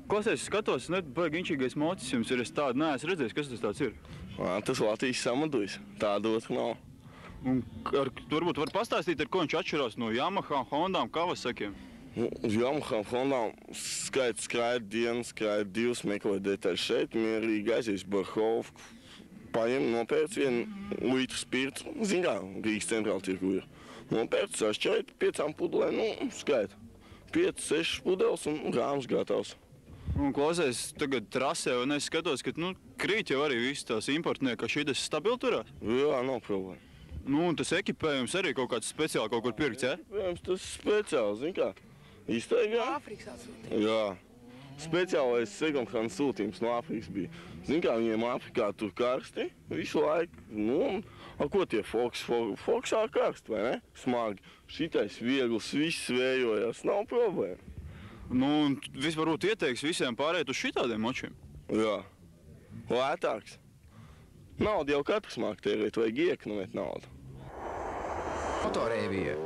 Klausies, skatos, baigi inčīgais mocis jums ir, es tādu neesmu redzējis, kas tas tāds ir? Tas Latvijas samadujs, tāda otra nav. Un varbūt var pastāstīt, ar ko viņš atšķirās no Yamaha, Hondām, Kawasakiem? Uz Yamaha, Hondām skraida dienas, skraida divas, meklē detaļas šeit, mierīgi aizies Barhovku, paņem, nopērc 1 litru spirtu, zinā, Rīgas centrāla tirgu ir. Nopērc, sašķērt 5 pudelēm, skraida. 5-6 pudeles un grāms gatavs. Un klausies, tagad trasē, un es skatos, ka krīt jau arī visas tās importnieki, ka šitas stabili turās? Jā, nav problēma. Un tas ekipējums arī kaut kāds speciāli kaut kur pirkts, ja? Ekipējums tas speciāli, zin kā, iztaigā. Āfrikas atsūtījums. Jā, speciālais second-hand sūtījums no Āfrikas bija. Zin kā, viņiem Āfrikā tur karsti visu laiku. Ko tie Foksā karsti, vai ne? Smagi. Šitais viegls, viss vējojās, nav problēma. Un varbūt ieteiks visiem pārēt uz šitādiem močiem? Jā, lētāks. Naudu jau katrs māk tērēt, vajag ieknomēt naudu. Motorēvija.